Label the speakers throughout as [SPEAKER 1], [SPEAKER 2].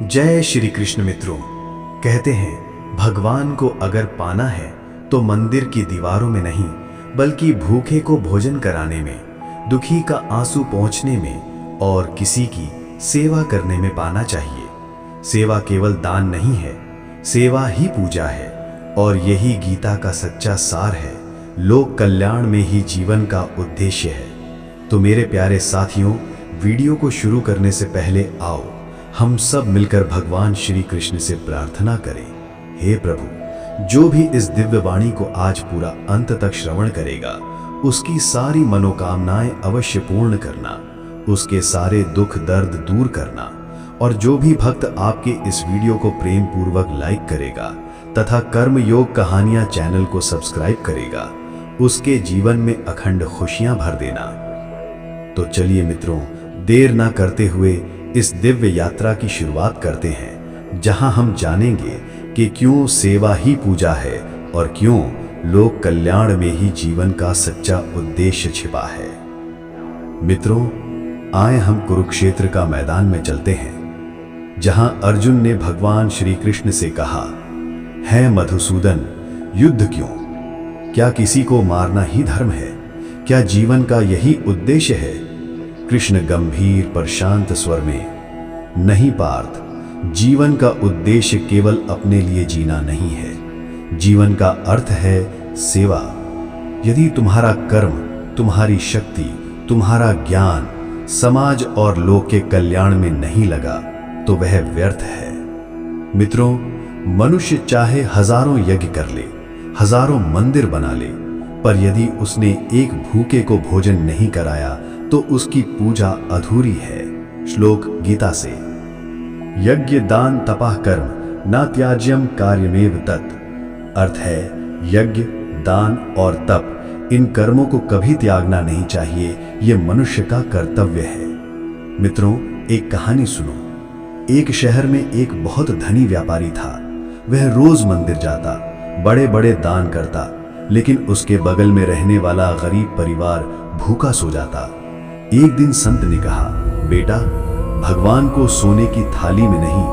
[SPEAKER 1] जय श्री कृष्ण मित्रों। कहते हैं भगवान को अगर पाना है तो मंदिर की दीवारों में नहीं बल्कि भूखे को भोजन कराने में, दुखी का आंसू पहुंचने में और किसी की सेवा करने में पाना चाहिए। सेवा केवल दान नहीं है, सेवा ही पूजा है और यही गीता का सच्चा सार है। लोक कल्याण में ही जीवन का उद्देश्य है। तो मेरे प्यारे साथियों, वीडियो को शुरू करने से पहले आओ हम सब मिलकर भगवान श्री कृष्ण से प्रार्थना करें। हे प्रभु, जो भी इस दिव्य वाणी को आज पूरा अंत तक श्रवण करेगा उसकी सारी मनोकामनाएं अवश्य पूर्ण करना, उसके सारे दुख दर्द दूर करना। और जो भी भक्त आपके इस वीडियो को प्रेम पूर्वक लाइक करेगा तथा कर्म योग कहानियां चैनल को सब्सक्राइब करेगा, उसके जीवन में अखंड खुशियां भर देना। तो चलिए मित्रों, देर ना करते हुए इस दिव्य यात्रा की शुरुआत करते हैं, जहां हम जानेंगे कि क्यों सेवा ही पूजा है और क्यों लोक कल्याण में ही जीवन का सच्चा उद्देश्य छिपा है। मित्रों, आए हम कुरुक्षेत्र का मैदान में चलते हैं, जहां अर्जुन ने भगवान श्री कृष्ण से कहा, है मधुसूदन, युद्ध क्यों? क्या किसी को मारना ही धर्म है? क्या जीवन का यही उद्देश्य है? कृष्ण गंभीर पर शांत स्वर में, नहीं पार्थ, जीवन का उद्देश्य केवल अपने लिए जीना नहीं है। जीवन का अर्थ है सेवा। यदि तुम्हारा कर्म, तुम्हारी शक्ति, तुम्हारा ज्ञान समाज और लोक के कल्याण में नहीं लगा तो वह व्यर्थ है। मित्रों, मनुष्य चाहे हजारों यज्ञ कर ले, हजारों मंदिर बना ले, पर यदि उसने एक भूखे को भोजन नहीं कराया तो उसकी पूजा अधूरी है। श्लोक गीता से, यज्ञ दान तपः कर्म न त्याज्यम कार्यमेव तत्। अर्थ है, यज्ञ, दान और तप, इन कर्मों को कभी त्यागना नहीं चाहिए, ये मनुष्य का कर्तव्य है। मित्रों, एक कहानी सुनो। एक शहर में एक बहुत धनी व्यापारी था। वह रोज मंदिर जाता, बड़े बड़े दान करता, लेकिन उसके बगल में रहने वाला गरीब परिवार भूखा सो जाता। एक दिन संत ने कहा, बेटा, भगवान को सोने की थाली में नहीं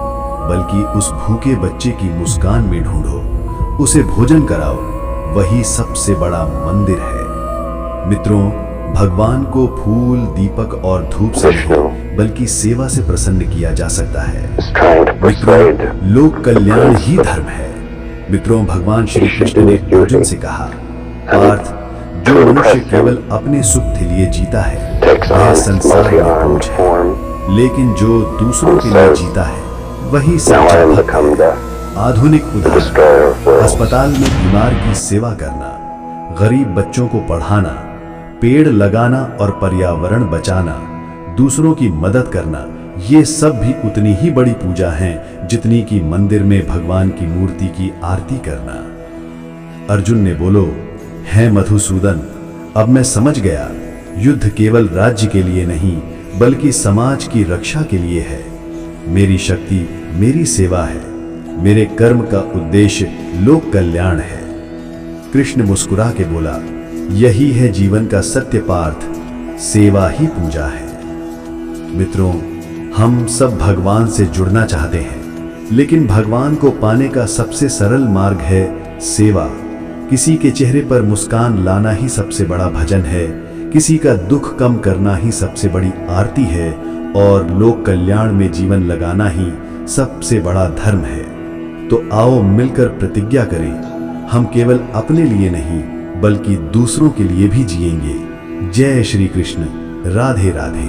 [SPEAKER 1] बल्कि उस भूखे बच्चे की मुस्कान में ढूंढो, उसे भोजन कराओ, वही सबसे बड़ा मंदिर है। मित्रों, भगवान को फूल, दीपक और धूप से नहीं बल्कि सेवा से प्रसन्न किया जा सकता है। मित्रों, लोक कल्याण ही धर्म है। मित्रों, भगवान श्री कृष्ण ने अर्जुन से कहा, पार्थ, जो मनुष्य केवल अपने सुख के लिए जीता है वह संसार में बोझ है, लेकिन जो दूसरों के लिए जीता है वही सच्चा भक्त है। आधुनिक उदाहरण, अस्पताल में बीमार की सेवा करना, गरीब बच्चों को पढ़ाना, पेड़ लगाना और पर्यावरण बचाना, दूसरों की मदद करना, ये सब भी उतनी ही बड़ी पूजा हैं जितनी कि मंदिर में भगवान की मूर्ति की आरती करना। अर्जुन ने बोलो, है मधुसूदन, अब मैं समझ गया, युद्ध केवल राज्य के लिए नहीं बल्कि समाज की रक्षा के लिए है। मेरी शक्ति मेरी सेवा है, मेरे कर्म का उद्देश्य लोक कल्याण है। कृष्ण मुस्कुरा के बोला, यही है जीवन का सत्य पार्थ, सेवा ही पूजा है। मित्रों, हम सब भगवान से जुड़ना चाहते हैं, लेकिन भगवान को पाने का सबसे सरल मार्ग है सेवा। किसी के चेहरे पर मुस्कान लाना ही सबसे बड़ा भजन है, किसी का दुख कम करना ही सबसे बड़ी आरती है और लोक कल्याण में जीवन लगाना ही सबसे बड़ा धर्म है। तो आओ मिलकर प्रतिज्ञा करें, हम केवल अपने लिए नहीं बल्कि दूसरों के लिए भी जिएंगे। जय श्री कृष्ण। राधे राधे।